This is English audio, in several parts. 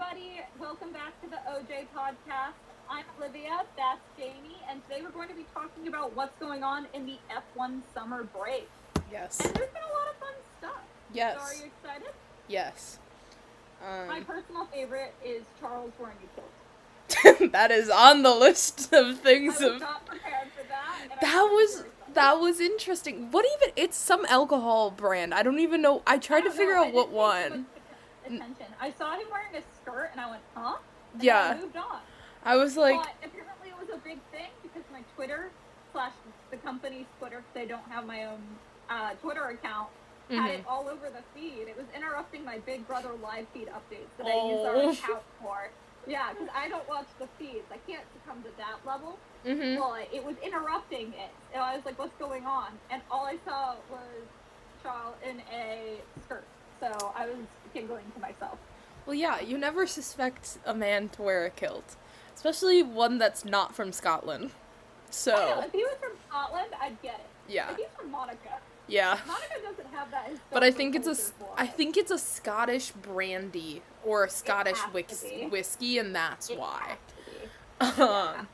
everybody. Welcome back to the OJ podcast. I'm Olivia, that's Jamie, and today we're going to be talking about what's going on in the F1 summer break. Yes. And there's been a lot of fun stuff. Yes. So are you excited? Yes. My personal favorite is Charles wearing a kilt. That is on the list of things. I was not prepared for that. That was interesting. What even? It's some alcohol brand. I don't even know. I tried to figure out what one. Attention. I saw him wearing a skirt, and I went, huh? And Yeah. I moved on. I was like, but apparently it was a big thing because my Twitter / the company's Twitter, because I don't have my own Twitter account, had it all over the feed. It was interrupting my Big Brother live feed updates that I use our account for. Yeah, because I don't watch the feeds. I can't succumb to that level. But it was interrupting it. And I was like, what's going on? And all I saw was Charles in a skirt. So I was giggling to myself. well, yeah, you never suspect a man to wear a kilt. Especially one that's not from Scotland. So. I know, if he was from Scotland, I'd get it. Yeah. If he's from Monaco. Yeah. Monaco doesn't have that. But I think it's a Scottish brandy or a Scottish whiskey, and that's why. Yeah.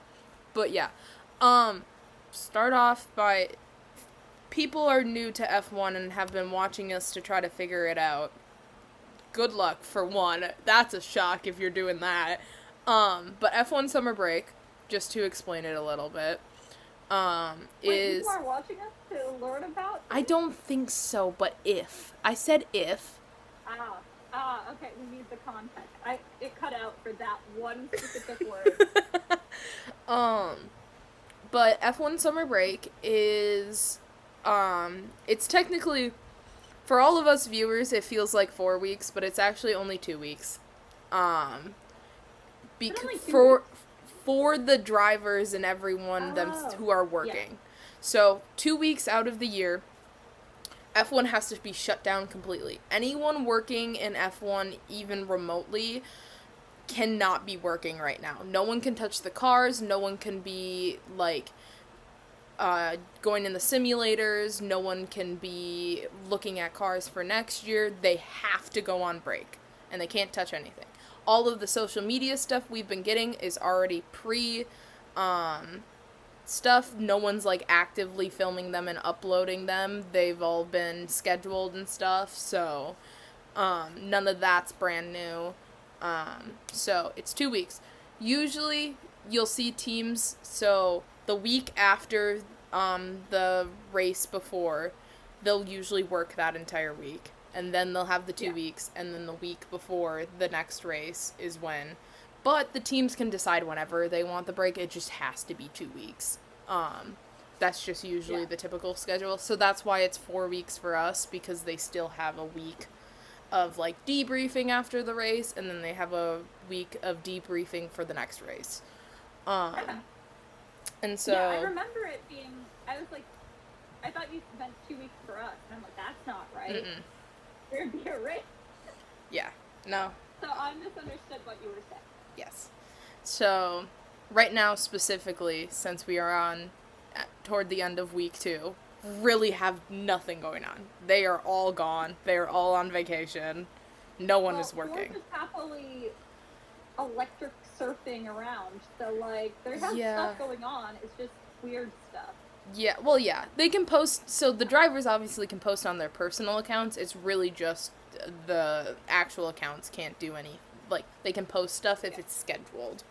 But yeah. Start off by people are new to F1 and have been watching us to try to figure it out. Good luck for one. That's a shock if you're doing that. But F1 summer break, just to explain it a little bit, Wait, people are watching us to learn about this? I don't think so, but if. I said if. Okay, we need the context. It cut out for that one specific word. But F1 summer break is, it's technically, for all of us viewers, it feels like 4 weeks, but it's actually only 2 weeks. For the drivers and everyone who are working. Yeah. So, 2 weeks out of the year, F1 has to be shut down completely. Anyone working in F1, even remotely, cannot be working right now. No one can touch the cars. No one can be, going in the simulators. No one can be looking at cars for next year. They have to go on break, and they can't touch anything. All of the social media stuff we've been getting is already stuff. No one's, actively filming them and uploading them. They've all been scheduled and stuff, so, none of that's brand new. So, it's 2 weeks. Usually, you'll see teams, so, the week after, the race before, they'll usually work that entire week. And then they'll have the 2 weeks, and then the week before the next race is when. But the teams can decide whenever they want the break. It just has to be 2 weeks. That's just usually the typical schedule. So that's why it's 4 weeks for us, because they still have a week of, debriefing after the race, and then they have a week of debriefing for the next race. And so... Yeah, I remember it being... I was like... I thought you meant 2 weeks for us. And I'm like, that's not right. There'd be a race. Yeah. No. So I misunderstood what you were saying. Yes. So, right now specifically, since we are toward the end of week 2, really have nothing going on. They are all gone. They are all on vacation. No one is working. George is happily electric surfing around. So, there's stuff going on. It's just weird stuff. Yeah, well, yeah. They can post, so the drivers obviously can post on their personal accounts. It's really just the actual accounts can't do any, they can post stuff if it's scheduled.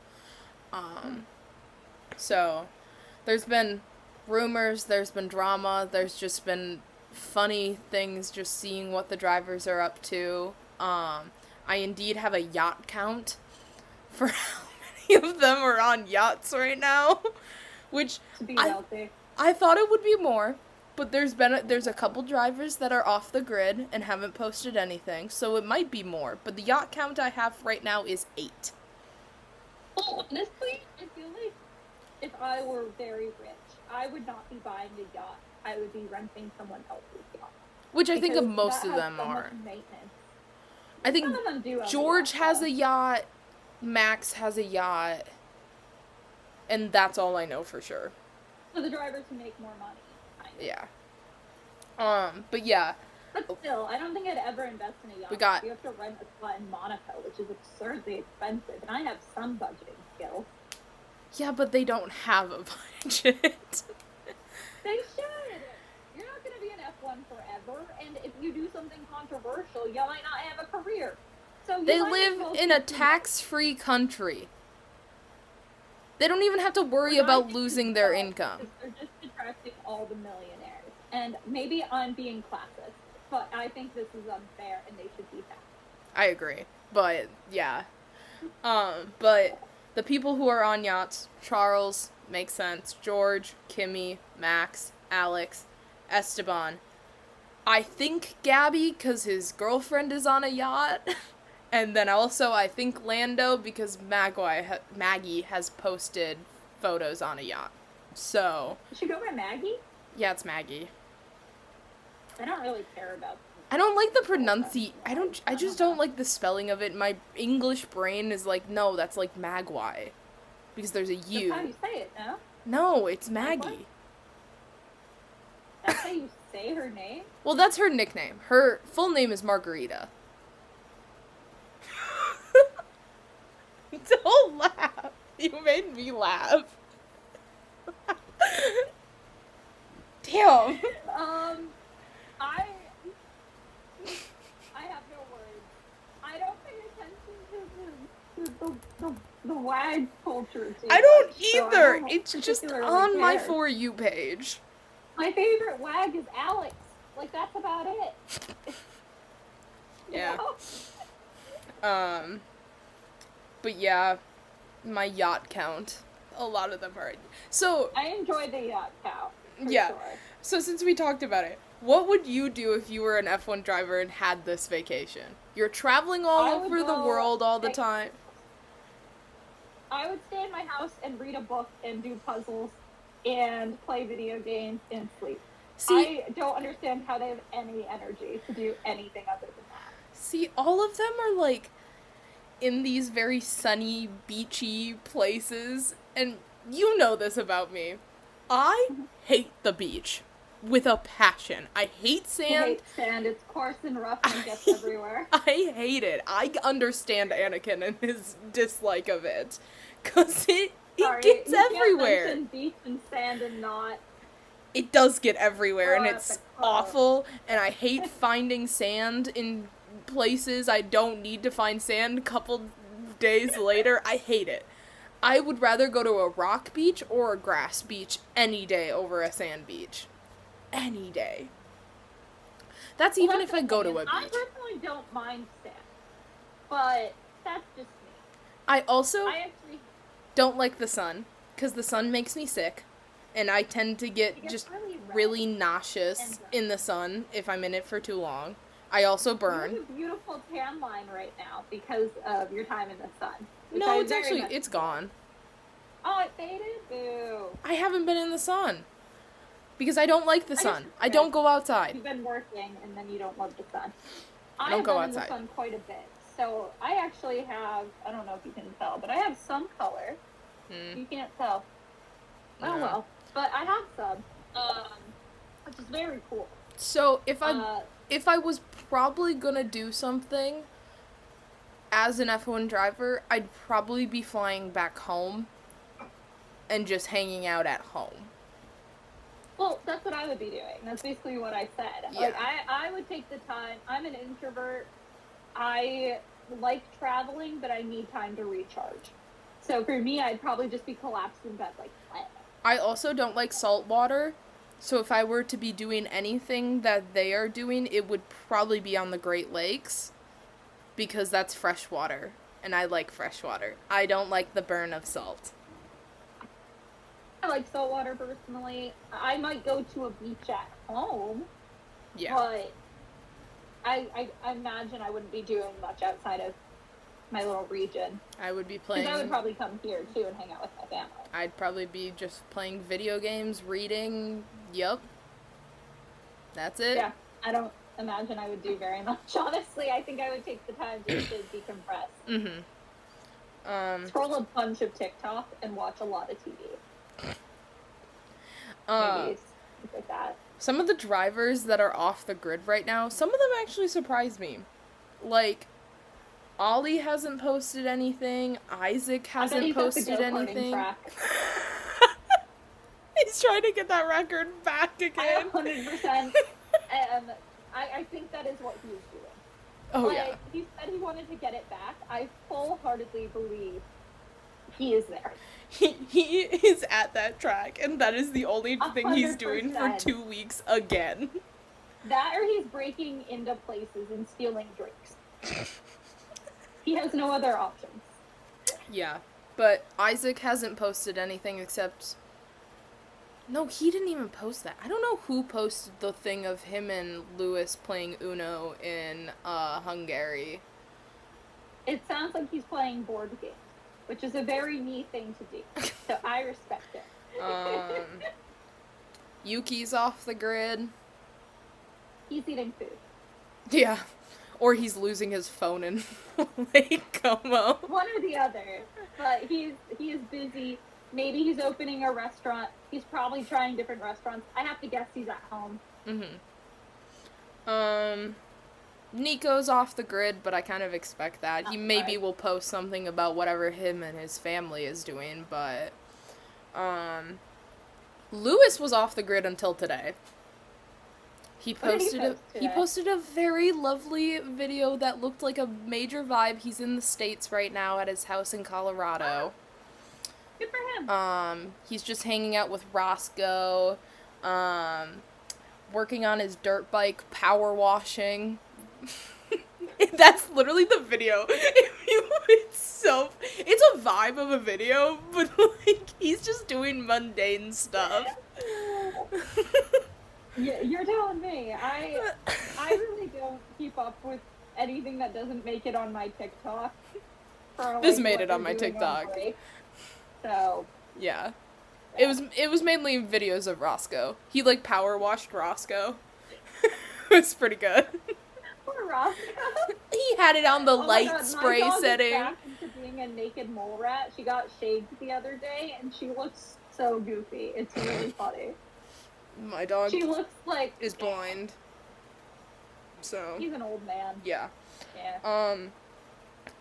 So, there's been rumors, there's been drama, there's just been funny things just seeing what the drivers are up to. I indeed have a yacht count for how many of them are on yachts right now, which I thought it would be more, but there's a couple drivers that are off the grid and haven't posted anything, so it might be more. But the yacht count I have right now is 8. Well, honestly, I feel like if I were very rich, I would not be buying a yacht. I would be renting someone else's yacht. Which I think most of them are. I think George has a yacht, Max has a yacht, and that's all I know for sure. So the drivers who make more money. Yeah. But yeah, But still, I don't think I'd ever invest in a yacht. You have to rent a spot in Monaco, which is absurdly expensive, and I have some budgeting skills. Yeah, but they don't have a budget. They should! You're not going to be an F1 forever, and if you do something controversial, you might not have a career. So they live in a tax-free country. They don't even have to worry about losing their income. They're just attracting all the millionaires. And maybe I'm being classist, but I think this is unfair, and they should be taxed. I agree. But, yeah. But the people who are on yachts, Charles, makes sense, George, Kimmy, Max, Alex, Esteban. I think Gabby, because his girlfriend is on a yacht. And then also, I think Lando, because Maggie has posted photos on a yacht. So. You should go by Maggie? Yeah, it's Maggie. I don't really care about. I don't like the pronunciation. I just don't like the spelling of it. My English brain is like, no, that's like Magwai. Because there's a U. That's how you say it, no? No, it's Maggie. That's how you say her name? Well, that's her nickname. Her full name is Margarita. Don't laugh. You made me laugh. Damn. I have no words. I don't pay attention to the WAG culture too I don't much, either. So it's just on my For You page. My favorite WAG is Alex. Like, that's about it. Yeah. But yeah, my yacht count. A lot of them are. So. I enjoy the yacht count. Yeah. Sure. So since we talked about it, what would you do if you were an F1 driver and had this vacation? You're traveling all over the world all the time. I would stay in my house and read a book and do puzzles and play video games and sleep. See, I don't understand how they have any energy to do anything other than that. See, all of them are like in these very sunny, beachy places, and you know this about me. I hate the beach with a passion. I hate sand. I hate sand. It's coarse and rough and gets everywhere. I hate it. I understand Anakin and his dislike of it. Because it gets everywhere. Can't mention beach and sand and not... It does get everywhere, and it's awful, and I hate finding sand in places I don't need to find sand a couple days later. I hate it. I would rather go to a rock beach or a grass beach any day over a sand beach. Any day. That's even if I go to a beach. I personally don't mind sand, but that's just me. I actually don't like the sun, because the sun makes me sick, and I tend to get just really nauseous in the sun if I'm in it for too long. I also burn. You have a beautiful tan line right now because of your time in the sun. No, it's gone. Oh, it faded? Boo. I haven't been in the sun. Because I don't like the sun. I don't go outside. You've been working and then you don't love the sun. I don't go outside. I've been in the sun quite a bit. So I actually have, I don't know if you can tell, but I have some color. You can't tell. Oh no. Well. But I have some. Which is very cool. So if I was probably gonna do something as an F1 driver, I'd probably be flying back home and just hanging out at home. Well, that's what I would be doing. That's basically what I said. Yeah. Like, I would take the time. I'm an introvert. I like traveling, but I need time to recharge. So for me, I'd probably just be collapsed in bed like that. I also don't like salt water. So if I were to be doing anything that they are doing, it would probably be on the Great Lakes. Because that's fresh water. And I like fresh water. I don't like the burn of salt. I like salt water personally. I might go to a beach at home. Yeah. But I imagine I wouldn't be doing much outside of my little region. I would be playing... Because I would probably come here too and hang out with my family. I'd probably be just playing video games, reading. Yup. That's it. Yeah. I don't imagine I would do very much. Honestly, I think I would take the time just to decompress. Scroll a bunch of TikTok and watch a lot of TV. Maybe things like that. Some of the drivers that are off the grid right now, some of them actually surprise me. Like, Ollie hasn't posted anything. Isaac hasn't posted anything. Track. He's trying to get that record back again. 100%. I think that is what he's doing. Oh, yeah. He said he wanted to get it back. I full-heartedly believe he is there. He is at that track, and that is the only thing 100%. He's doing for 2 weeks again. That or he's breaking into places and stealing drinks. He has no other options. Yeah, but Isaac hasn't posted anything except... No, he didn't even post that. I don't know who posted the thing of him and Lewis playing Uno in Hungary. It sounds like he's playing board games, which is a very me thing to do. So I respect it. Yuki's off the grid. He's eating food. Yeah. Or he's losing his phone in Lake Como. One or the other. But he is busy. Maybe he's opening a restaurant. He's probably trying different restaurants. I have to guess he's at home. Nico's off the grid, but I kind of expect that. He maybe will post something about whatever him and his family is doing, but Lewis was off the grid until today. He posted a very lovely video that looked like a major vibe. He's in the States right now at his house in Colorado. Good for him. He's just hanging out with Roscoe, working on his dirt bike, power washing. That's literally the video. It's a vibe of a video, but like he's just doing mundane stuff. Yeah, you're telling me. I really don't keep up with anything that doesn't make it on my TikTok. This made it on my TikTok. So yeah. It was mainly videos of Roscoe. He like power washed Roscoe. It was pretty good. Poor Roscoe. He had it on the light spray my dog setting. Is back into being a naked mole rat. She got shaved the other day and she looks so goofy. It's really funny. My dog she looks like is blind. So he's an old man. Yeah. Yeah.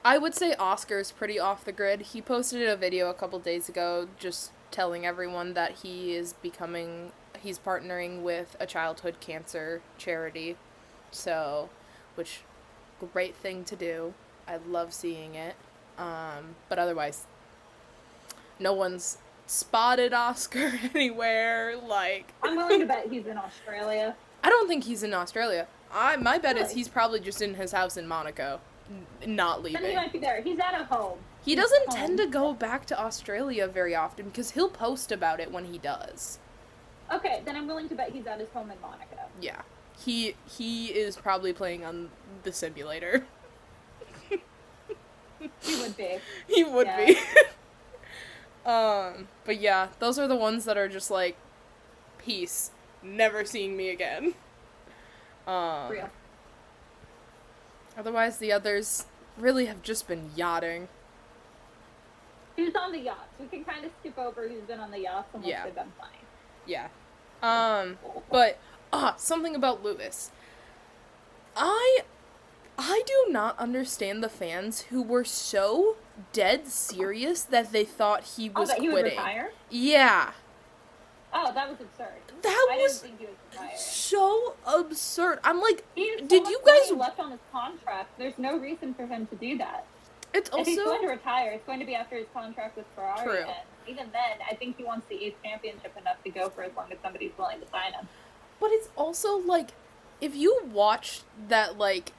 I would say Oscar's pretty off the grid. He posted a video a couple days ago just telling everyone that he's partnering with a childhood cancer charity. So, which, great thing to do. I love seeing it. But otherwise, no one's spotted Oscar anywhere. Like, I'm willing to bet he's in Australia. I don't think he's in Australia. My bet is he's probably just in his house in Monaco. Not leaving. Then he might be there. He's at a home. He doesn't tend to go back to Australia very often because he'll post about it when he does. Okay, then I'm willing to bet he's at his home in Monaco. Yeah. He is probably playing on the simulator. He would be. He would be. But yeah, those are the ones that are just like, peace, never seeing me again. Real. Otherwise, the others really have just been yachting. Who's on the yachts? We can kind of skip over who's been on the yachts and what's been funny. Yeah. But, something about Lewis. I do not understand the fans who were so dead serious that they thought he was that he quitting. Would retire? Yeah. Oh, that was absurd. I didn't think he was retired. So absurd. I'm like, did you guys left on his contract? There's no reason for him to do that. It's also, if he's going to retire, it's going to be after his contract with Ferrari. True. And even then, I think he wants the 8th championship enough to go for as long as somebody's willing to sign him. But it's also like, if you watch that like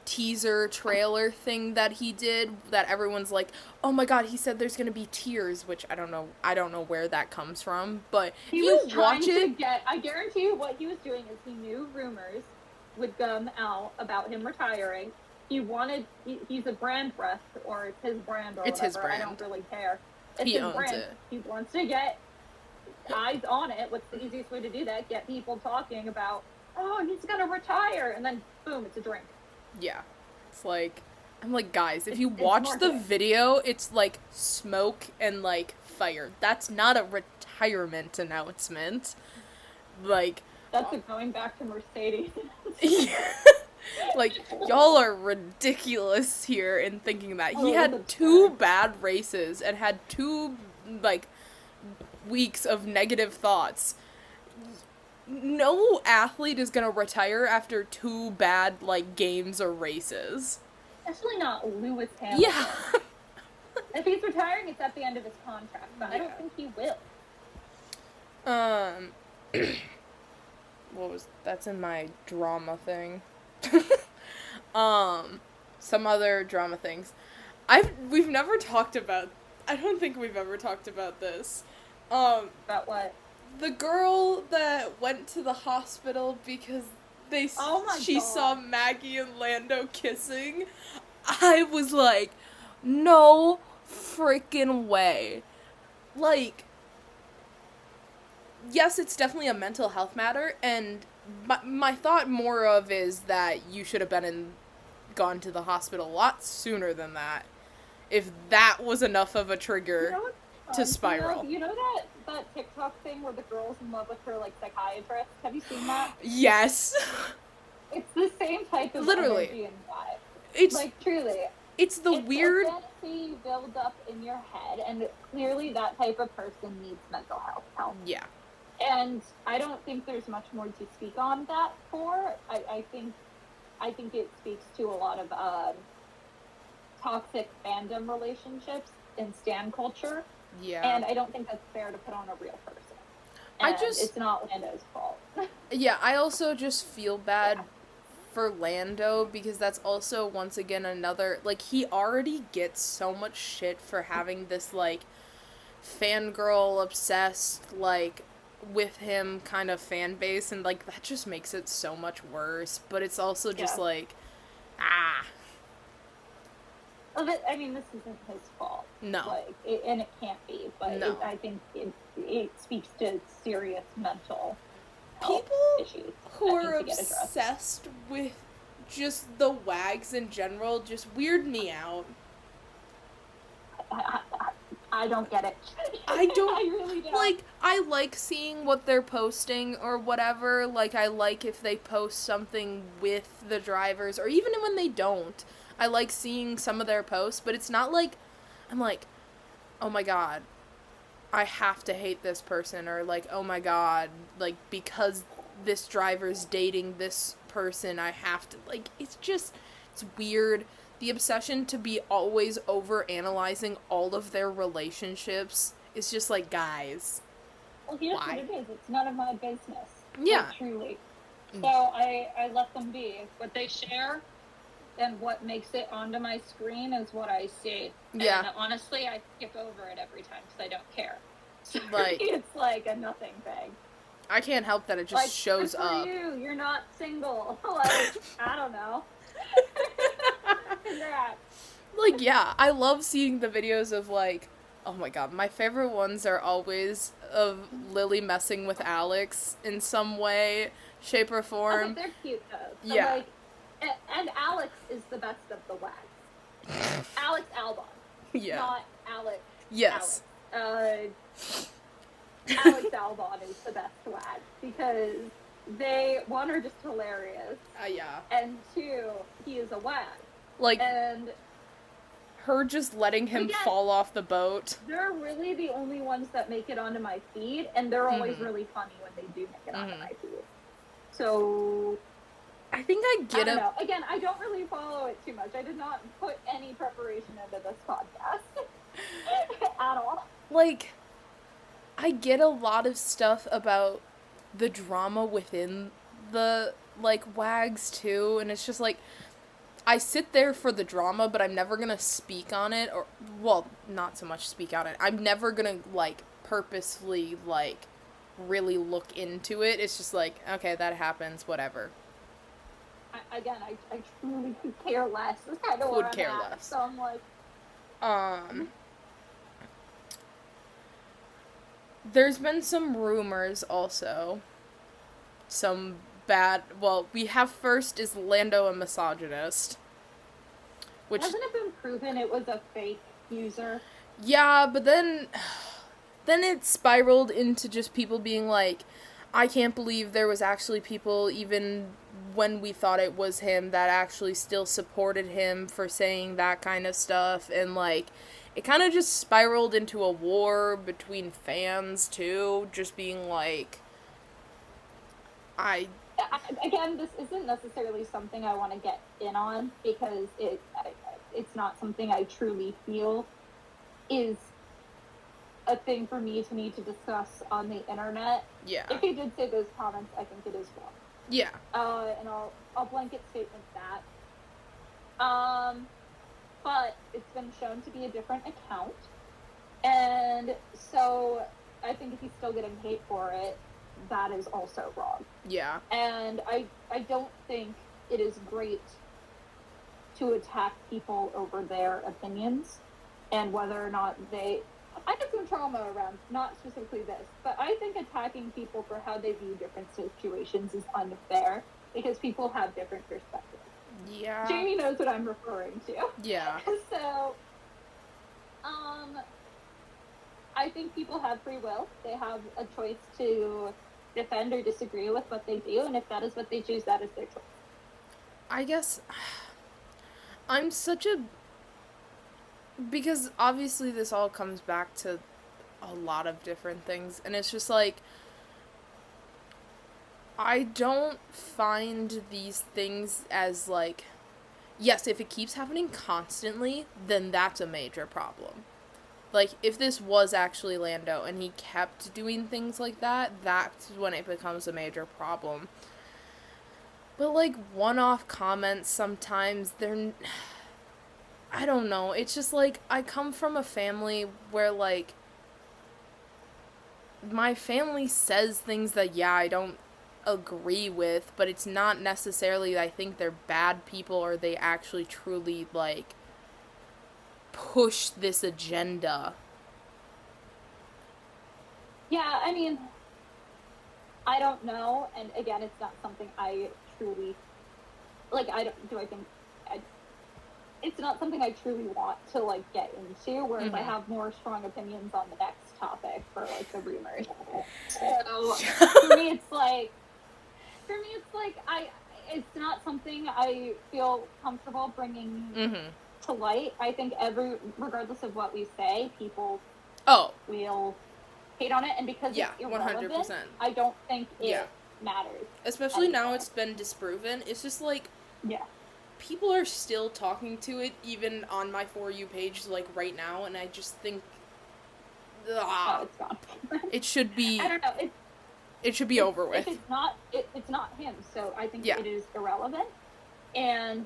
teaser trailer thing that he did, that everyone's like, oh my god, he said there's gonna be tears, which I don't know where that comes from, but he was trying to get, I guarantee you what he was doing is he knew rumors would come out about him retiring. He's a brand rep, or it's his brand, or it's whatever. His brand. I don't really care. It's he his owns brand. It. He wants to get eyes on it. What's the easiest way to do that? Get people talking about, oh, he's gonna retire, and then boom, it's a drink. Yeah. It's like, I'm like, guys, if you watch the video, it's like smoke and like fire. That's not a retirement announcement. Like, That's going back to Mercedes. Like, y'all are ridiculous here in thinking that. He Oh, had that's 2 bad. bad races and had 2, like, weeks of negative thoughts. No athlete is gonna retire after 2 bad, like, games or races. Especially not Lewis Hamilton. Yeah. If he's retiring, it's at the end of his contract, but I don't think he will. That's in my drama thing. Some other drama things. We've never talked about, I don't think we've ever talked about this. About what? The girl that went to the hospital because she saw Maggie and Lando kissing. I was like, no freaking way. Like, yes, it's definitely a mental health matter, and my thought more of is that you should have gone to the hospital a lot sooner than that, if that was enough of a trigger to spiral. You know that TikTok thing where the girl's in love with her, like, psychiatrist? Have you seen that? Yes. It's the same type of energy and vibe. It's, like, truly. It's weird... It's a fantasy you build up in your head, and clearly that type of person needs mental health help. Yeah. And I don't think there's much more to speak on that for. I think it speaks to a lot of toxic fandom relationships in stan culture. Yeah. And I don't think that's fair to put on a real person. And it's not Lando's fault. Yeah, I also just feel bad for Lando, because that's also, once again, another, like, he already gets so much shit for having this, like, fangirl obsessed, like, with him kind of fan base, and, like, that just makes it so much worse, but it's also just, like, Well, I mean, this isn't his fault. No. Like, and it can't be, but no. I think it speaks to serious mental people issues who are obsessed with just the wags in general just weird me out. I don't get it. I don't. I really don't. Like, I like seeing what they're posting or whatever. Like, I like if they post something with the drivers, or even when they don't. I like seeing some of their posts, but it's not like, I'm like, oh my god, I have to hate this person, or like, oh my god, like, because this driver's dating this person, I have to, like, it's weird. The obsession to be always over-analyzing all of their relationships is just like, guys. Well, here's what it is. It's none of my business. Yeah. Like, truly. So I let them be. What they share and what makes it onto my screen is what I see. Yeah. And honestly, I skip over it every time because I don't care. So like, it's like a nothing thing. I can't help that it just like, shows good for up. You're not single. Like, I don't know. Congrats. Like, yeah, I love seeing the videos of, like, oh my god, my favorite ones are always of Lily messing with Alex in some way, shape, or form. Okay, they're cute, though. So, yeah. Like, and Alex is the best of the wags. Alex Albon. Yeah. Not Alex. Yes. Alex Albon is the best wag because they, one, are just hilarious. Yeah. And two, he is a wag. Like, and her just letting him fall off the boat. They're really the only ones that make it onto my feed, and they're always really funny when they do make it onto my feed. So I think I get it. Again, I don't really follow it too much. I did not put any preparation into this podcast at all. Like, I get a lot of stuff about the drama within the, like, wags, too, and it's just, like, I sit there for the drama, but I'm never gonna speak on it, or, well, not so much speak on it. I'm never gonna, like, purposefully, like, really look into it. It's just like, okay, that happens, whatever. I truly could care less. That's kind of where I'm at. Less. So I'm like, there's been some rumors also. Some bad, well, we have first is Lando a misogynist. Which, hasn't it been proven it was a fake user? Yeah, but then it spiraled into just people being like, I can't believe there was actually people, even when we thought it was him, that actually still supported him for saying that kind of stuff. And, like, it kind of just spiraled into a war between fans, too. Just being like, Again, this isn't necessarily something I want to get in on, because it's not something I truly feel is a thing for me to need to discuss on the internet. Yeah. If he did say those comments, I think it is wrong. Yeah. And I'll blanket statement that. But it's been shown to be a different account. And so I think if he's still getting hate for it, that is also wrong. Yeah. And I don't think it is great to attack people over their opinions and whether or not they... I have some trauma around, not specifically this, but I think attacking people for how they view different situations is unfair because people have different perspectives. Yeah. Jamie knows what I'm referring to. Yeah. So, I think people have free will. They have a choice to defend or disagree with what they do, and if that is what they choose, that is their choice. I guess I'm such a... Because obviously this all comes back to a lot of different things, and it's just like, I don't find these things as, like, yes, if it keeps happening constantly, then that's a major problem. Like, if this was actually Lando and he kept doing things like that, that's when it becomes a major problem. But, like, one-off comments sometimes, they're... I don't know. It's just, like, I come from a family where, like, my family says things that, yeah, I don't agree with, but it's not necessarily I think they're bad people or they actually truly, like, push this agenda. Yeah, I mean, I don't know, and again, it's not something I truly, like, it's not something I truly want to, like, get into, whereas I have more strong opinions on the next topic for, like, the rumors. So, for me, it's like, it's not something I feel comfortable bringing to light. I think regardless of what we say, people will hate on it, and because it's irrelevant, 100%. I don't think it matters. Especially anymore. Now it's been disproven. It's just like, people are still talking to it, even on my For You page, like, right now, and I just think, it's gone. It should be... I don't know. It should be over with. If it's not him, so I think it is irrelevant, and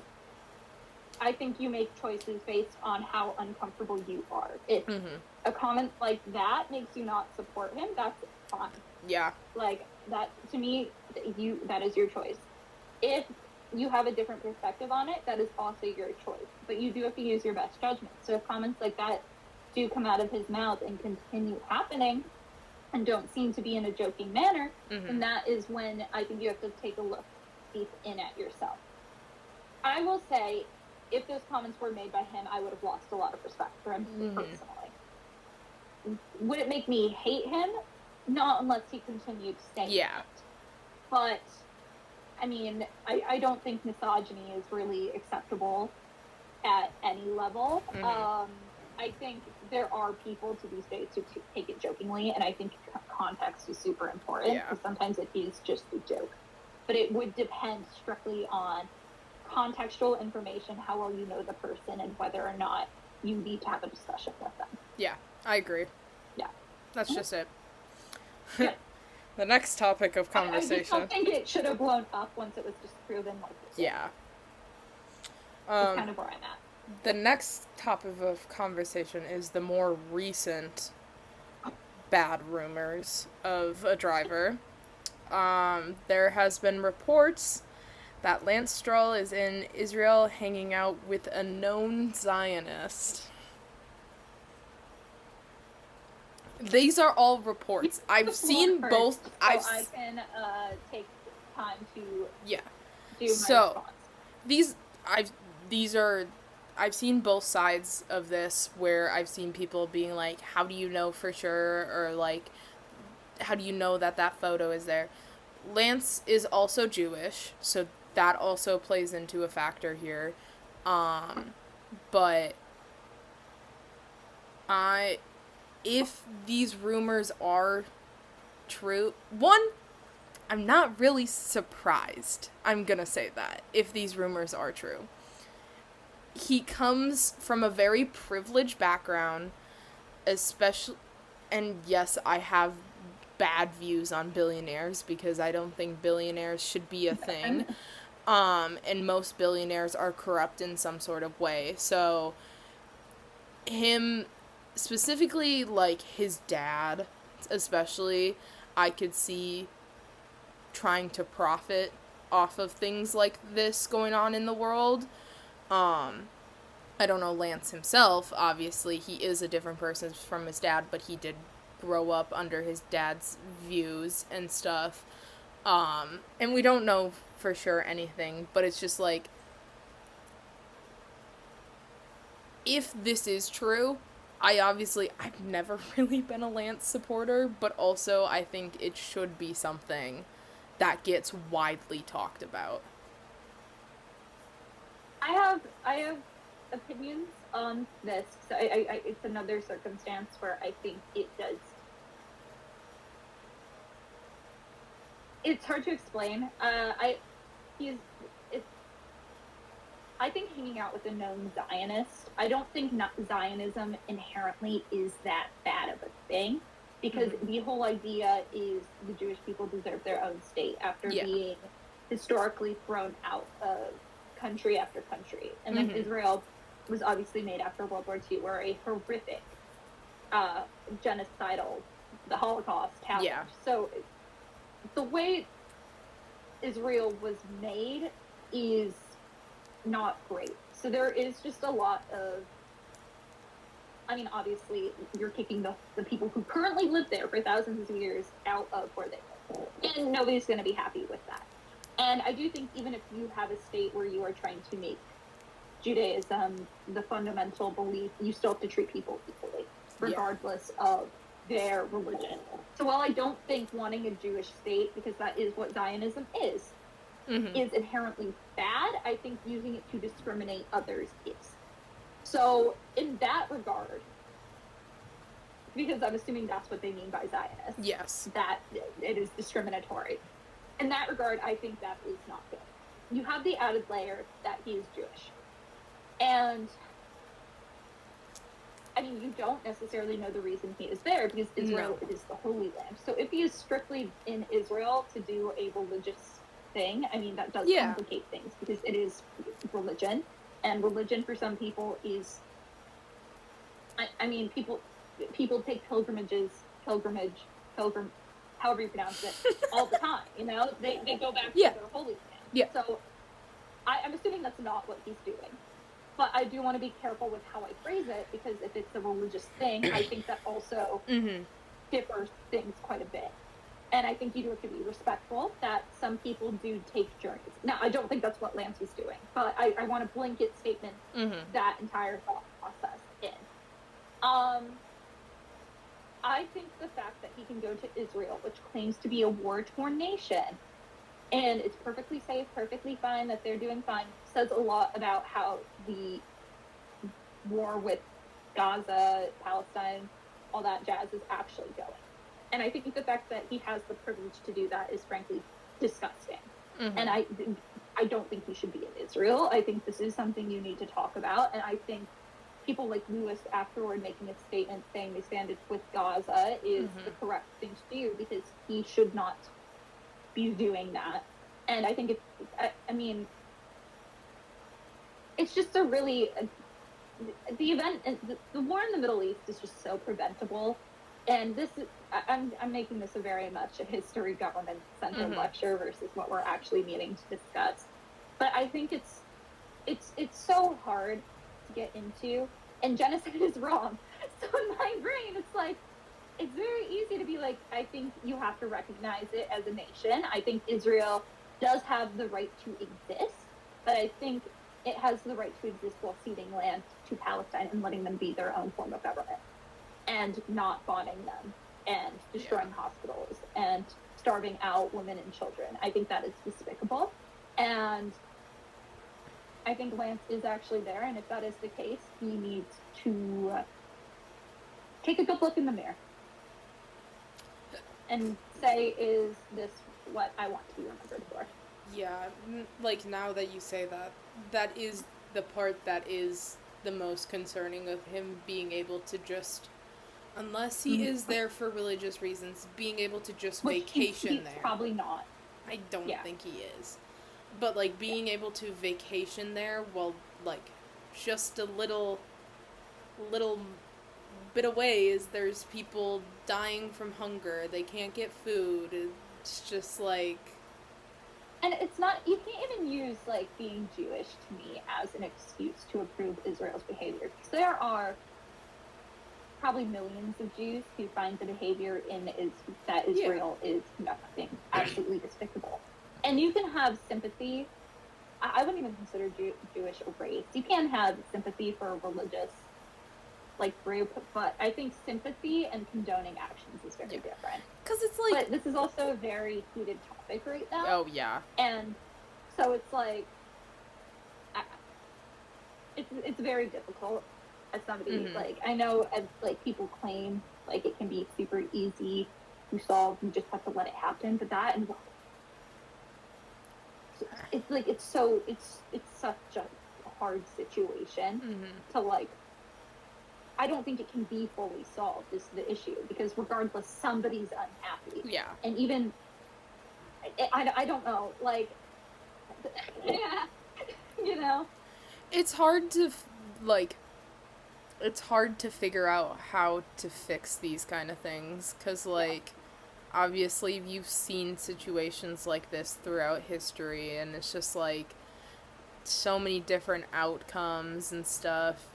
I think you make choices based on how uncomfortable you are. If a comment like that makes you not support him, that's fine. Yeah. Like, that, to me, that is your choice. If you have a different perspective on it, that is also your choice. But you do have to use your best judgment. So if comments like that do come out of his mouth and continue happening and don't seem to be in a joking manner, then that is when I think you have to take a look deep in at yourself. I will say, if those comments were made by him, I would have lost a lot of respect for him personally. Would it make me hate him? Not unless he continued saying it. But, I mean, I don't think misogyny is really acceptable at any level. I think there are people to these days who take it jokingly, and I think context is super important, because sometimes it is just a joke. But it would depend strictly on contextual information, how well you know the person, and whether or not you need to have a discussion with them. Yeah, I agree. Yeah. That's just it. The next topic of conversation. I just don't think it should have blown up once it was disproven like this. Yeah. That's kind of where I'm at. The next topic of conversation is the more recent bad rumors of a driver. There has been reports that Lance Stroll is in Israel hanging out with a known Zionist. These are all reports. I've seen both. So I can take time to do my response. I've seen both sides of this, where I've seen people being like, how do you know for sure? Or like, how do you know that that photo is there? Lance is also Jewish, so that also plays into a factor here. But if these rumors are true, one, I'm not really surprised. I'm gonna say that, if these rumors are true. He comes from a very privileged background, especially, and yes, I have bad views on billionaires because I don't think billionaires should be a thing. And most billionaires are corrupt in some sort of way. So him, specifically, like, his dad, especially, I could see trying to profit off of things like this going on in the world. I don't know Lance himself, obviously, he is a different person from his dad, but he did grow up under his dad's views and stuff. And we don't know for sure anything, but it's just like, if this is true, I've never really been a Lance supporter, but also I think it should be something that gets widely talked about. I have opinions on this. So I it's another circumstance where I think it does. It's hard to explain. I think hanging out with a known Zionist, I don't think Zionism inherently is that bad of a thing, because the whole idea is the Jewish people deserve their own state after being historically thrown out of country after country. And then Israel was obviously made after World War II, where a horrific genocidal, the Holocaust happened. Yeah. So the way Israel was made is not great. So there is just a lot of, I mean, obviously you're kicking the people who currently live there for thousands of years out of where they live. And nobody's going to be happy with that. And I do think even if you have a state where you are trying to make Judaism the fundamental belief, you still have to treat people equally, regardless of their religion. So while I don't think wanting a Jewish state, because that is what Zionism is inherently bad, I think using it to discriminate others is. So in that regard, because I'm assuming that's what they mean by Zionist. Yes. That it is discriminatory. In that regard, I think that is not good. You have the added layer that he is Jewish. And, I mean, you don't necessarily know the reason he is there, because Israel is the Holy Land. So if he is strictly in Israel to do a religious thing, I mean, that does complicate things, because it is religion. And religion for some people is, I mean, people take pilgrimages, however you pronounce it, all the time, you know? They go back to their Holy Land. Yeah. So I'm assuming that's not what he's doing. But I do want to be careful with how I phrase it, because if it's a religious thing, I think that also differs things quite a bit. And I think you do have to be respectful that some people do take journeys. Now, I don't think that's what Lance was doing, but I want to blanket statement that entire thought process in. I think the fact that he can go to Israel, which claims to be a war-torn nation, and it's perfectly safe, perfectly fine, that they're doing fine, says a lot about how the war with Gaza, Palestine, all that jazz is actually going. And I think the fact that he has the privilege to do that is frankly disgusting. And I don't think he should be in Israel. I think this is something you need to talk about. And I think people like Lewis afterward making a statement saying they stand with Gaza is the correct thing to do, because he should not be doing that. And I think I mean, it's just a really, the event, the war in the Middle East is just so preventable. And this is, I'm making this a very much a history government centered lecture versus what we're actually meaning to discuss. But I think it's so hard to get into, and genocide is wrong. So in my brain, it's like, it's very easy to be like, I think you have to recognize it as a nation. I think Israel does have the right to exist, but I think it has the right to exist while ceding land to Palestine and letting them be their own form of government and not bonding them and destroying hospitals and starving out women and children. I think that is despicable. And I think Lance is actually there, and if that is the case, he needs to take a good look in the mirror and say, is this what I want to be remembered for? Yeah, like, now that you say that, that is the part that is the most concerning of him being able to just, unless he is there for religious reasons, being able to just vacation he's there. Probably not. I don't think he is. But, like, being able to vacation there while, like, just a little bit away is there's people dying from hunger. They can't get food. It's just, like... And it's not, you can't even use, like, being Jewish to me as an excuse to approve Israel's behavior. Because there are probably millions of Jews who find the behavior that Israel is conducting absolutely despicable. And you can have sympathy. I wouldn't even consider Jewish a race. You can have sympathy for a religious, like, group, but I think sympathy and condoning actions is very different. Because it's like... But this is also a very heated topic right now. Oh, yeah. And so it's like, it's very difficult as somebody, like, I know, as, like, people claim, like, it can be super easy to solve, you just have to let it happen, but that, and it's like, it's such a hard situation to, like, I don't think it can be fully solved is the issue, because regardless, somebody's unhappy. Yeah. And even, I don't know, like, you know? It's hard to, like, it's hard to figure out how to fix these kind of things, because, like, obviously you've seen situations like this throughout history, and it's just, like, so many different outcomes and stuff.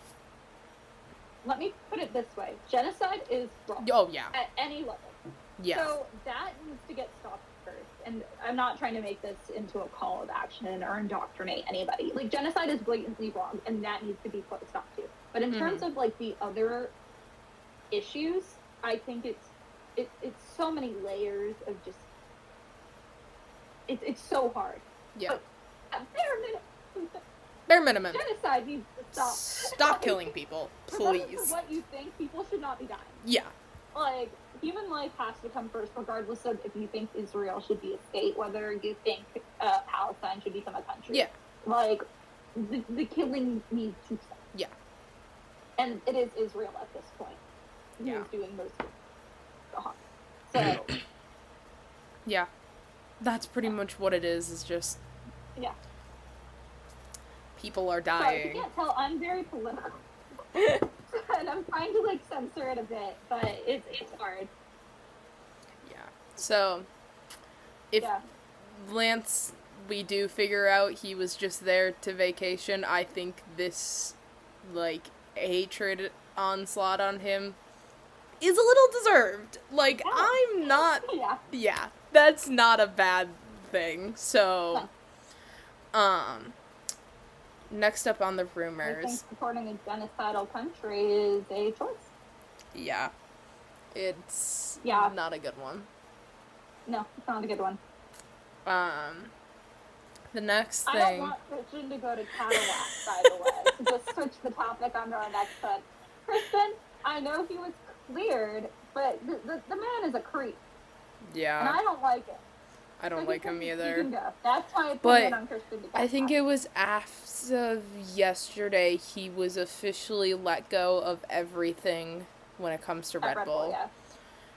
Let me put it this way. Genocide is wrong. Oh, yeah. At any level. Yeah. So that needs to get stopped first. And I'm not trying to make this into a call of action or indoctrinate anybody. Like, genocide is blatantly wrong, and that needs to be put a stop to. But in terms of, like, the other issues, I think it's so many layers of just... It's so hard. Yeah. But at bare minimum. Genocide needs to stop. Stop killing people, please. Regardless of what you think, people should not be dying. Yeah. Like, human life has to come first, regardless of if you think Israel should be a state, whether you think Palestine should become a country. Yeah. Like, the killing needs to stop. Yeah. And it is Israel at this point who is doing most of the harm. So. Yeah. That's pretty much what it is just... Yeah. People are dying. Sorry, you can't tell, I'm very political. And I'm trying to, like, censor it a bit, but it's hard. Yeah. So, if Lance, we do figure out he was just there to vacation, I think this, like, hatred onslaught on him is a little deserved. Like, I'm not... Yeah, that's not a bad thing. So, next up on the rumors. I think supporting a genocidal country is a choice. Yeah. It's not a good one. No, it's not a good one. The next thing... I don't want Christian to go to Cadillac, by the way. To just switch the topic under our next one. Kristen, I know he was cleared, but the man is a creep. Yeah. And I don't like it. I don't like him either. You can go. That's my opinion on Christian. I think it was after yesterday he was officially let go of everything when it comes to Red Bull. Yeah.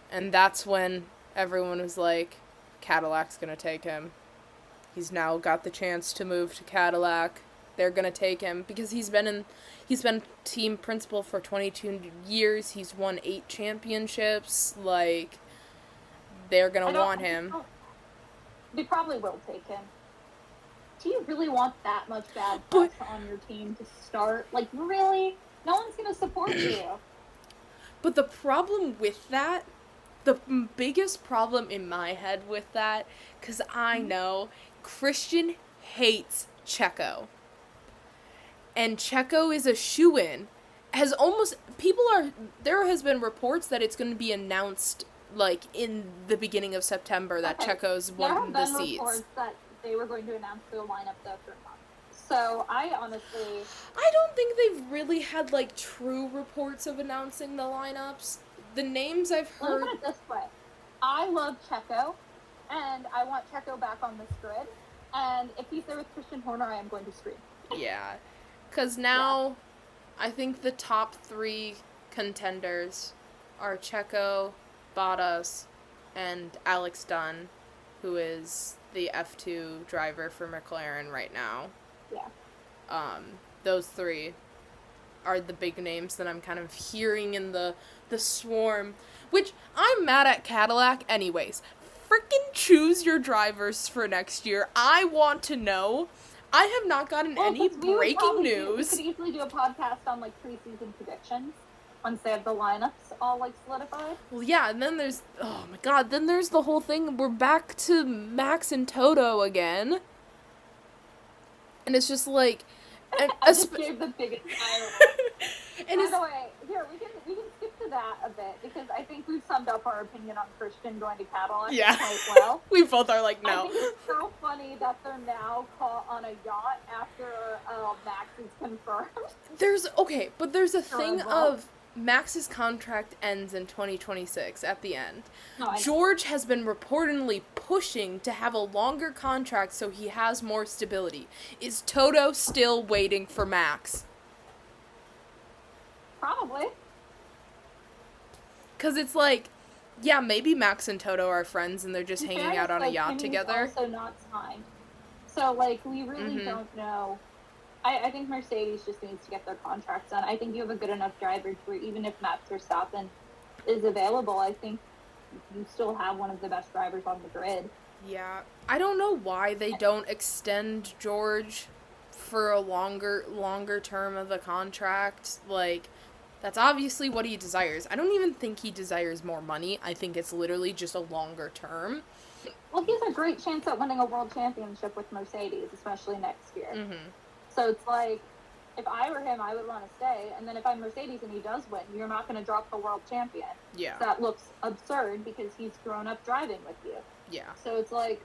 And that's when everyone was like, Cadillac's gonna take him. He's now got the chance to move to Cadillac. They're gonna take him because he's been team principal for 22 years. He's won 8 championships. Like, they're gonna want him. They probably will take him. Do you really want that much bad press on your team to start? Like, really? No one's gonna support you. But the problem with that, the biggest problem in my head with that, because I know Christian hates Checo. And Checo is a shoo-in. There has been reports that it's going to be announced like, in the beginning of September that Checo's won the seats. There have been reports that they were going to announce their lineup though for a month. So I don't think they've really had, like, true reports of announcing the lineups. The names I've heard... Look at it this way. I love Checo, and I want Checo back on this grid. And if he's there with Christian Horner, I am going to scream. Yeah. Because now, I think the top 3 contenders are Checo, Bottas, and Alex Dunn, who is the F2 driver for McLaren right now. Yeah. Those 3 are the big names that I'm kind of hearing in the swarm, which I'm mad at Cadillac anyways. Freaking choose your drivers for next year. I want to know. I have not gotten any breaking news. We could easily do a podcast on, like, preseason predictions once they have the lineups all, like, solidified. Well, yeah, and then there's, oh my god, then there's the whole thing, we're back to Max and Toto again. And it's just like... And I just gave the biggest smile. By the way, here, we can skip to that a bit, because I think we've summed up our opinion on Christian going to Cadillac quite well. We both are like, no. I think it's so funny that they're now caught on a yacht after Max is confirmed. There's a thing of Max's contract ends in 2026 at the end. No, George has been reportedly pushing to have a longer contract so he has more stability. Is Toto still waiting for Max? Probably. Because it's like, yeah, maybe Max and Toto are friends and they're just hanging out on a yacht together. Also not signed. So, like, we really don't know. I think Mercedes just needs to get their contracts done. I think you have a good enough driver where even if Max Verstappen is available, I think you still have one of the best drivers on the grid. Yeah. I don't know why they don't extend George for a longer term of the contract. Like, that's obviously what he desires. I don't even think he desires more money. I think it's literally just a longer term. Well, he has a great chance at winning a world championship with Mercedes, especially next year. Mm-hmm. So it's like, if I were him, I would want to stay. And then if I'm Mercedes and he does win, you're not going to drop the world champion. Yeah. That looks absurd because he's grown up driving with you. Yeah. So it's like,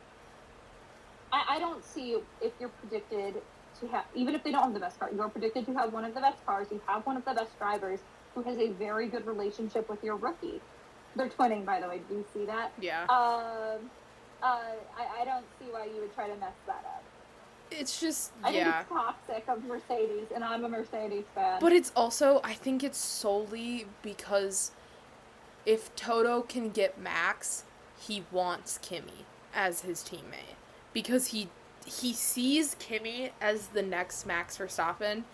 I don't see if you're predicted to have, even if they don't have the best car, you're predicted to have one of the best cars, you have one of the best drivers who has a very good relationship with your rookie. They're twinning, by the way. Do you see that? Yeah. I don't see why you would try to mess that up. It's just, I think it's toxic of Mercedes, and I'm a Mercedes fan. But it's also, I think it's solely because if Toto can get Max, he wants Kimi as his teammate. Because he sees Kimi as the next Max Verstappen.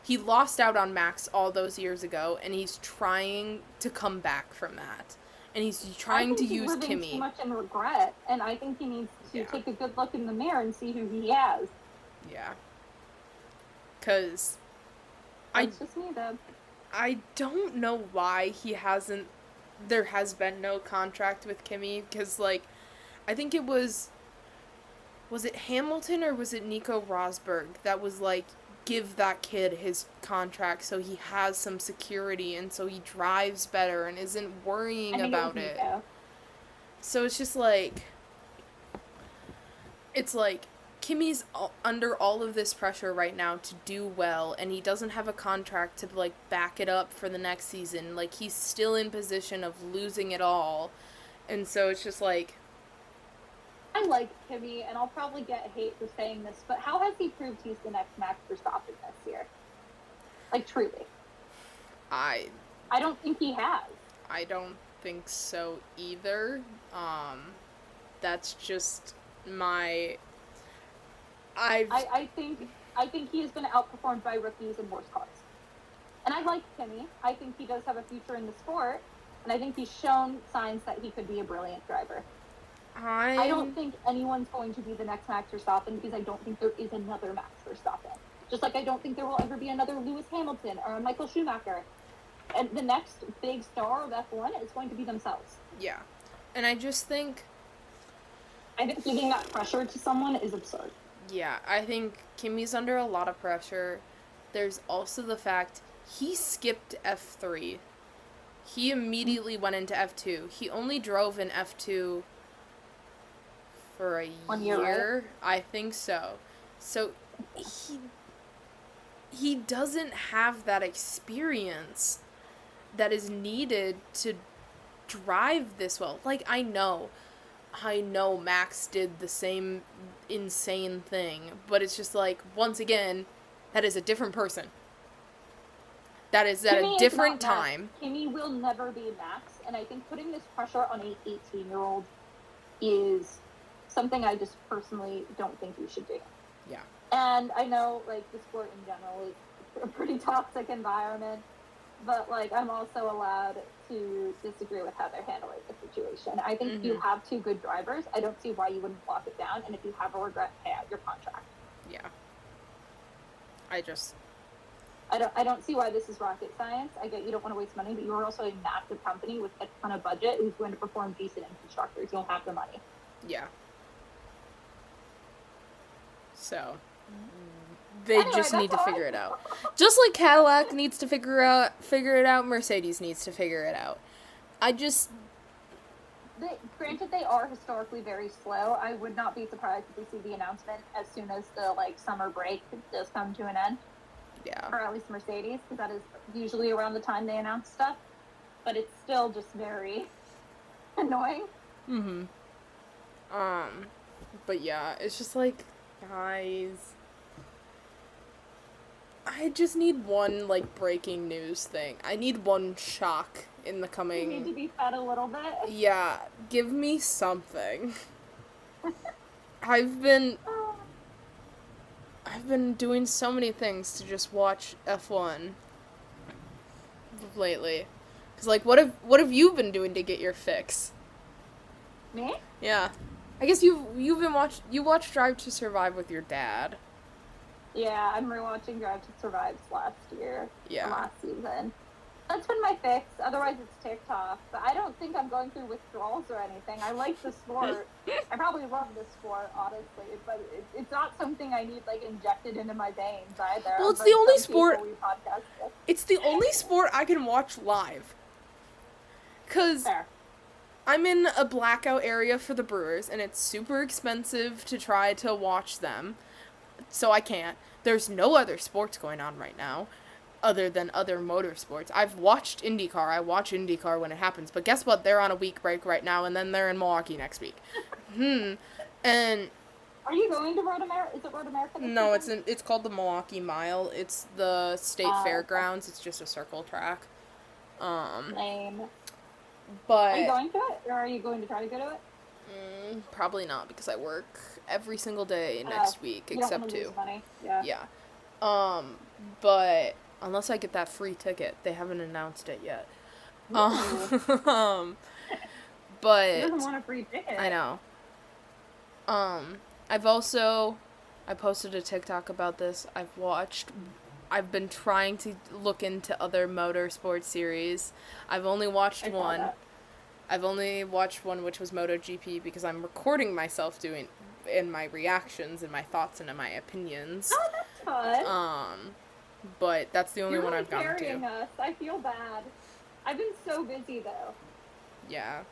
He lost out on Max all those years ago, and he's trying to come back from that. And he's trying to use Kimi. He's living too much in regret, and I think he needs to take a good look in the mirror and see who he has. Yeah. Because It's just me, though. I don't know why there has been no contract with Kimi, because, like, I think it was it Hamilton or was it Nico Rosberg that was like, give that kid his contract so he has some security and so he drives better and isn't worrying about it. So it's just like, Kimi's under all of this pressure right now to do well, and he doesn't have a contract to, like, back it up for the next season. Like, he's still in position of losing it all. And so it's just like, I like Kimi, and I'll probably get hate for saying this, but how has he proved he's the next Max Verstappen this year? Like, truly. I don't think he has. I don't think so either. That's just my... I think he has been outperformed by rookies and worse cars. And I like Kimi. I think he does have a future in the sport, and I think he's shown signs that he could be a brilliant driver. I don't think anyone's going to be the next Max Verstappen because I don't think there is another Max Verstappen. Just like I don't think there will ever be another Lewis Hamilton or a Michael Schumacher. And the next big star of F1 is going to be themselves. Yeah. And I just think... I think giving that pressure to someone is absurd. Yeah, I think Kimi's under a lot of pressure. There's also the fact he skipped F3 He immediately went into F2. He only drove in F2 for a 1 year, right? I think so. So he doesn't have that experience that is needed to drive this well. Like, I know Max did the same insane thing, but it's just like, once again, that is a different person. That is at a different time. Kimi will never be Max, and I think putting this pressure on an 18-year-old is something I just personally don't think you should do. Yeah. And I know, like, the sport in general is a pretty toxic environment, but, like, I'm also allowed to disagree with how they're handling the situation. I think if you have two good drivers, I don't see why you wouldn't lock it down, and if you have a regret, pay out your contract. Yeah. I don't see why this is rocket science. I get you don't want to waste money, but you're also a massive company with a ton of budget who's going to perform decent infrastructures. You'll have the money. Yeah. So, they just need to figure it out. Just like Cadillac needs to figure it out, Mercedes needs to figure it out. Granted, they are historically very slow. I would not be surprised if we see the announcement as soon as the, like, summer break does come to an end. Yeah. Or at least Mercedes, because that is usually around the time they announce stuff. But it's still just very annoying. But yeah, it's just like, guys, I just need one, like, breaking news thing. I need one shock in the coming... You need to be fed a little bit? Yeah, give me something. I've been doing so many things to just watch F1 lately. 'Cause, like, what have you been doing to get your fix? Me? Yeah. I guess you watched Drive to Survive with your dad. Yeah, I'm rewatching Drive to Survive last season. That's been my fix. Otherwise, it's TikTok. But I don't think I'm going through withdrawals or anything. I like the sport. I probably love the sport, honestly. But it's not something I need, like, injected into my veins either. Well, it's the only sport. It's the only sport I can watch live. 'Cause I'm in a blackout area for the Brewers, and it's super expensive to try to watch them. So I can't. There's no other sports going on right now, other than other motorsports. I've watched IndyCar. I watch IndyCar when it happens. But guess what? They're on a week break right now, and then they're in Milwaukee next week. And... Are you going to Road America? Is it Road America? No, it's called the Milwaukee Mile. It's the state fairgrounds. It's just a circle track. Lame. But... Are you going to it? Or are you going to try to go to it? Probably not, because I work every single day next week, except 2. Yeah. But unless I get that free ticket, they haven't announced it yet. But Who doesn't want a free ticket? I know. I posted a TikTok about this. I've been trying to look into other motorsport series. I've only watched one. I've only watched one, which was MotoGP, because I'm recording myself doing in my reactions and my thoughts and my opinions. Oh, that's fun. But that's the only one I've gotten to. You're carrying us. I feel bad. I've been so busy though. Yeah.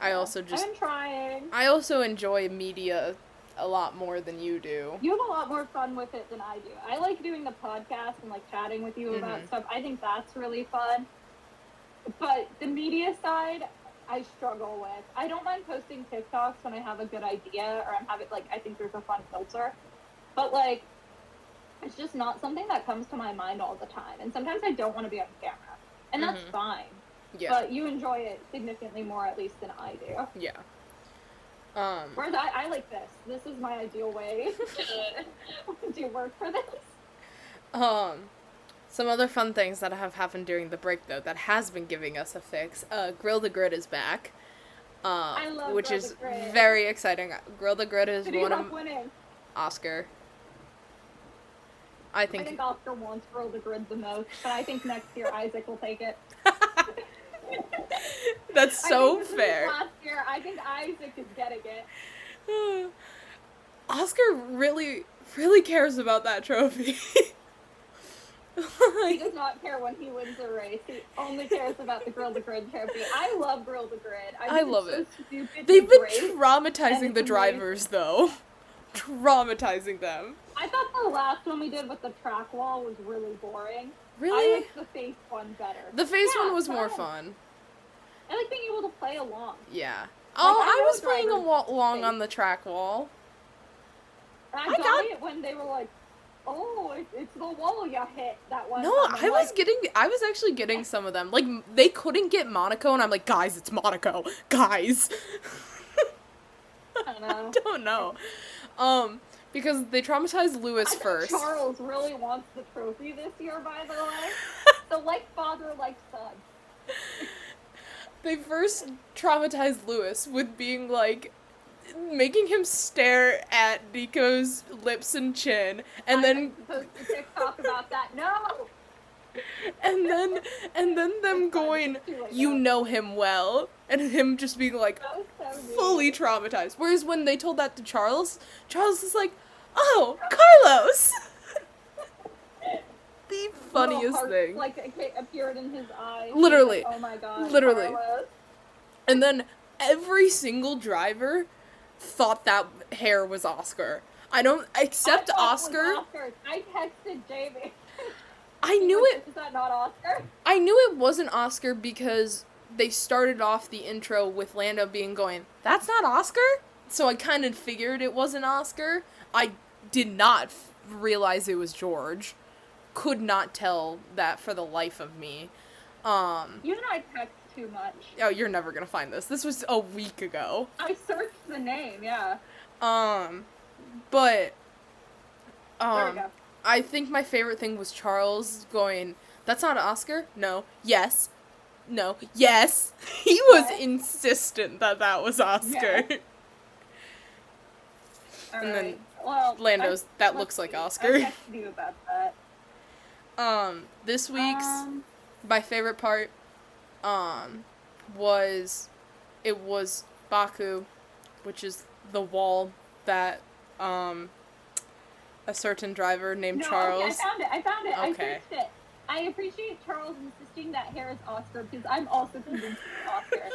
I've been trying. I also enjoy media a lot more than you do. You have a lot more fun with it than I do. I like doing the podcast and, like, chatting with you about stuff. I think that's really fun. But the media side, I struggle with. I don't mind posting TikToks when I have a good idea, or I think there's a fun filter. But, like, it's just not something that comes to my mind all the time. And sometimes I don't want to be on camera. And that's fine. Yeah. But you enjoy it significantly more, at least, than I do. Yeah. Whereas I like this. This is my ideal way to do work for this. Some other fun things that have happened during the break, though, that has been giving us a fix. Grill the Grid is back. I love which Grill is the Grid. Very exciting. Grill the Grid is one of winning? Oscar. I think Oscar wants Grill the Grid the most, but I think next year Isaac will take it. That's so fair. Last year, I think Isaac is getting it. Oscar really, really cares about that trophy. He does not care when he wins a race. He only cares about the Grill the Grid trophy. I love Grill the Grid. I love it. Stupid They've been great, traumatizing the drivers, though. Traumatizing them. I thought the last one we did with the track wall was really boring. Really? I liked the face one better. The face one was more fun. I like being able to play along. Yeah. Like, I was playing along on the track wall. I got it when they were like, "Oh, it's the wall you hit that one." No, I was actually getting some of them. Like, they couldn't get Monaco, and I'm like, guys, it's Monaco. Guys. I don't know. I don't know. Because they traumatized Lewis first. Charles really wants the trophy this year, by the way. So, like father, like son. They first traumatized Lewis with being like, making him stare at Nico's lips and chin, and then supposed to TikTok about that. No. and then them going, "You know him well," and him just being like, so fully traumatized. Whereas when they told that to Charles, Charles is like, "Oh, Carlos." The funniest thing. Like it appeared in his eyes. Literally. Like, oh my god. Literally. Carlos. And then every single driver thought that hair was Oscar. Except Oscar. I texted Jamie. I knew it. Is that not Oscar? I knew it wasn't Oscar because they started off the intro with Lando going, "That's not Oscar?" So I kind of figured it wasn't Oscar. I did not realize it was George. Could not tell that for the life of me. You and I text too much. Oh, you're never gonna find this. This was a week ago. I searched the name, yeah. But, there we go. I think my favorite thing was Charles going, "That's not Oscar? No. Yes. No. Yes." He was insistent that was Oscar. Yeah. And then Lando's, that looks like Oscar. I texted you about that. This week's, my favorite part, was Baku, which is the wall that, a certain driver named Charles. Okay, I found it. Okay. I searched it. I appreciate Charles insisting that hair is Oscar because I'm also convinced it's Oscar.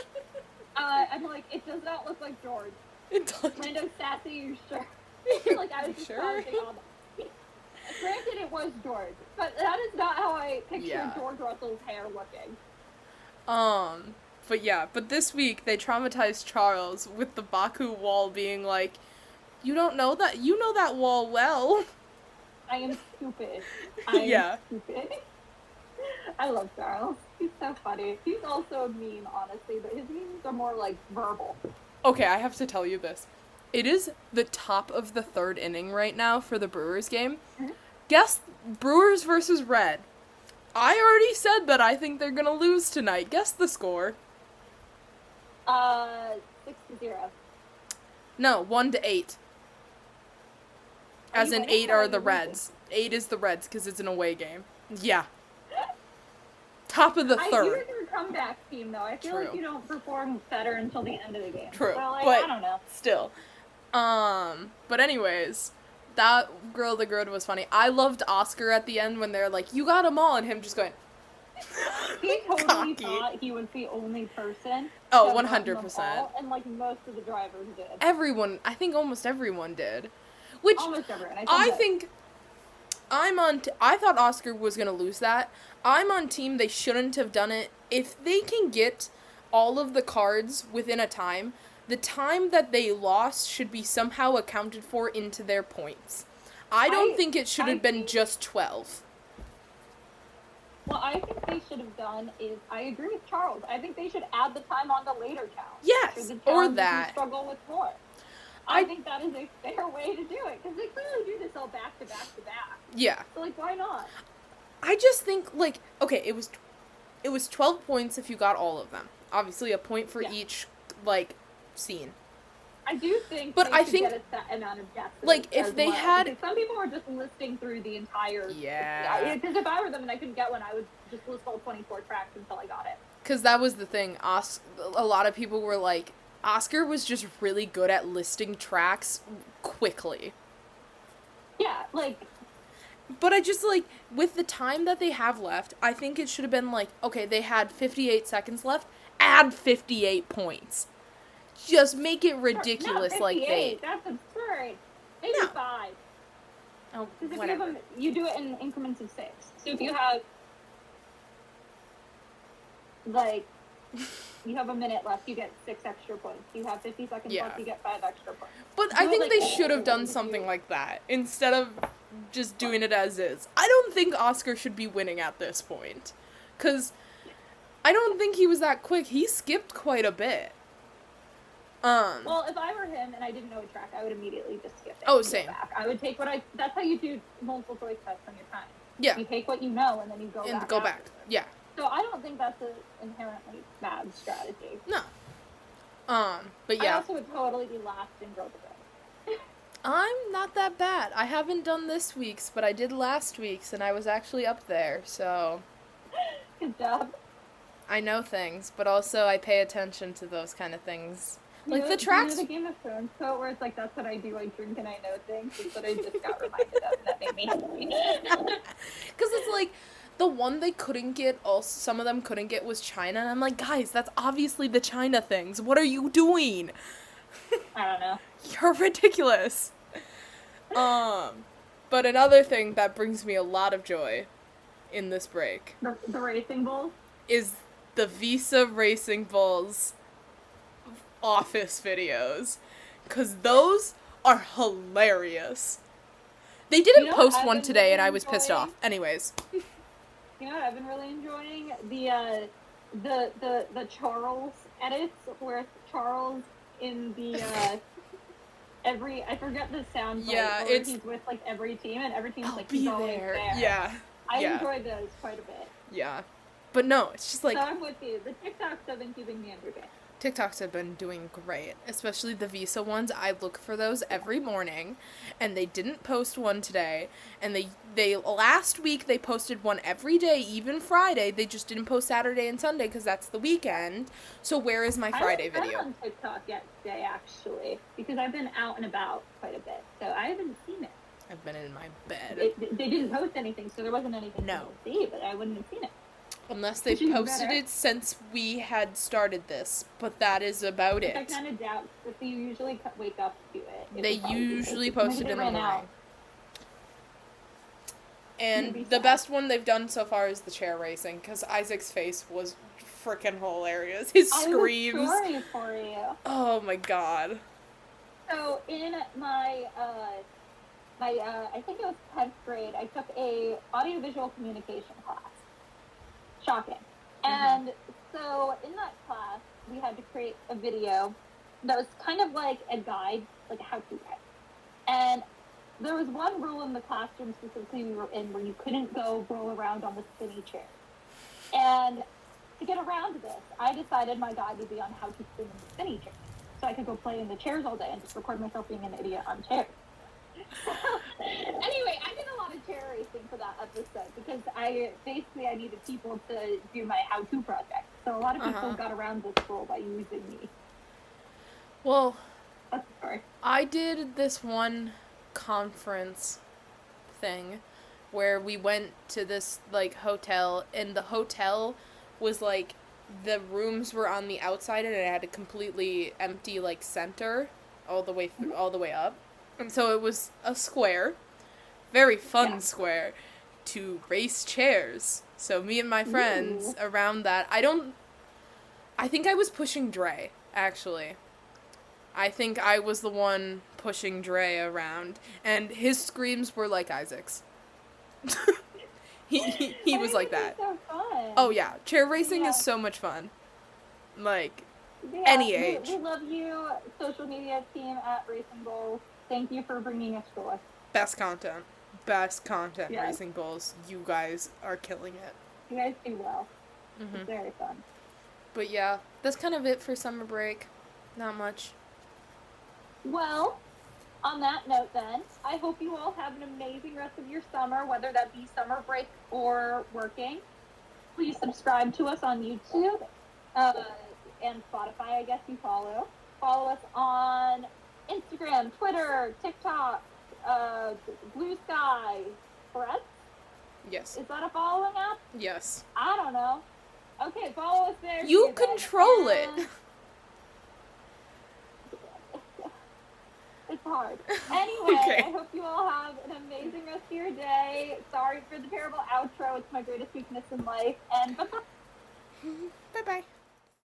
I'm like, it does not look like George. It does. Lando's sassy, you sure? Like, I was just Sure? commenting on that. Granted, it was George, but that is not how I picture George Russell's hair looking. But this week they traumatized Charles with the Baku wall being like, "You don't know that? You know that wall well." I am stupid. I am stupid. I love Charles. He's so funny. He's also mean, honestly, but his memes are more like verbal. Okay, I have to tell you this. It is the top of the third inning right now for the Brewers game. Mm-hmm. Guess Brewers versus Red. I already said that I think they're gonna lose tonight. Guess the score. 6-0. No, 1-8. As in 8 are the Reds. 8 is the Reds because it's an away game. Yeah. Top of the third. You are a comeback team, though. I feel like you don't perform better until the end of the game. True. So, like, but I don't know. Still. But anyways, that Grill the Grid was funny. I loved Oscar at the end when they're like, "You got them all," and him just going. He totally cocky. thought he was the only person. Oh, 100%. And like most of the drivers did. I think almost everyone did. Which Almost everyone. I think I thought Oscar was going to lose that. I'm on team they shouldn't have done it. If they can get all of the cards within a time, the time that they lost should be somehow accounted for into their points. I don't think it should have been just 12. What I think they should have done is, I agree with Charles. I think they should add the time on the later count. Yes, or that. Struggle with more. I think that is a fair way to do it because they clearly do this all back to back to back. Yeah. So like, why not? I just think like, okay, it was 12 points if you got all of them. Obviously, a point for each like scene. I do think, but I think get a set amount of deaths. Like if they had, because some people are just listing through the entire. Yeah. Because if I were them and I couldn't get one, I would just list all 24 tracks until I got it. Because that was the thing. A lot of people were like, Oscar was just really good at listing tracks quickly. Yeah, like. But I just, like, with the time that they have left, I think it should have been like, okay, they had 58 seconds left, add 58 points. Just make it ridiculous no, like they... That's absurd. Maybe No. 5. Oh, Because if whatever. you do it in increments of 6. So if you have, like, you have a minute left, you get 6 extra points. You have 50 seconds left, you get 5 extra points. But I think they should have done something like that instead of just doing it as is. I don't think Oscar should be winning at this point. Because I don't think he was that quick. He skipped quite a bit. Well, if I were him and I didn't know a track, I would immediately just skip it. Oh, same. Back. I would take that's how you do multiple choice tests on your time. Yeah. You take what you know and then you go back. Yeah. So I don't think that's an inherently bad strategy. No. But yeah. I also would totally be last in Girl to Go. I'm not that bad. I haven't done this week's, but I did last week's, and I was actually up there, so... Good job. I know things, but also I pay attention to those kind of things. Like, the tracks... tracks... the Game of Thrones quote where it's like, that's what I do, I drink and I know things, is what I just got reminded of, and that made me happy. Because it's like, the one they couldn't get, also some of them couldn't get, was China, and I'm like, guys, that's obviously the China things. What are you doing? I don't know. You're ridiculous. But another thing that brings me a lot of joy in this break... The Racing Bulls? ...is the Visa Racing Bulls office videos. Because those are hilarious. They didn't post one today, and I was pissed off. Anyways. You know what I've been really enjoying? The Charles edits, where Charles in the... I forget the sound bite, where he's with, like, every team, and every team's like, he's always there. Yeah. I enjoyed those quite a bit. Yeah. But no, it's just like... So I'm with you. The TikToks have been keeping me entertained. TikToks have been doing great, especially the Visa ones. I look for those every morning, and they didn't post one today, and they last week they posted one every day, even Friday. They just didn't post Saturday and Sunday because that's the weekend. So where is my Friday video? I'm on TikTok yet today, actually, because I've been out and about quite a bit, so I haven't seen it. I've been in my bed. They didn't post anything, so there wasn't anything to see, but I wouldn't have seen it. Unless they posted it since we had started this, but that is about it. I kind of doubt that they usually wake up to it. They usually post it in the morning. And the best one they've done so far is the chair racing, because Isaac's face was freaking hilarious. His screams. I have a story for you. Oh my god. So in my I think it was 10th grade, I took a audiovisual communication class. Shocking. And so in that class, we had to create a video that was kind of like a guide, like a how-to guide. And there was one rule in the classroom specifically we were in where you couldn't go roll around on the spinny chair. And to get around this, I decided my guide would be on how to spin in the spinny chair. So I could go play in the chairs all day and just record myself being an idiot on chairs. Anyway, I did a lot of chair racing for that episode because I needed people to do my how-to project. So a lot of people got around this rule by using me. Well, that's the story. I did this one conference thing where we went to this like hotel, and the hotel was like the rooms were on the outside and it had a completely empty like center all the way up. And so it was a square, very fun square, to race chairs. So me and my friends around that, I think I was pushing Dre, actually. I think I was the one pushing Dre around, and his screams were like Isaac's. he was like that. So fun. Oh yeah, chair racing is so much fun. Like, any age. We love you, social media team at Racing Bulls. Thank you for bringing us joy. Best content, Racing Bulls. You guys are killing it. You guys do well. It's very fun. But yeah, that's kind of it for summer break. Not much. Well, on that note then, I hope you all have an amazing rest of your summer, whether that be summer break or working. Please subscribe to us on YouTube and Spotify, I guess you follow. Follow us on Instagram, Twitter, TikTok, Blue Sky, Threads? Yes. Is that a following app? Yes. I don't know. Okay, follow us there. You too, then. control it. It's hard. Anyway, Okay. I hope you all have an amazing rest of your day. Sorry for the terrible outro. It's my greatest weakness in life. And bye-bye. Bye-bye.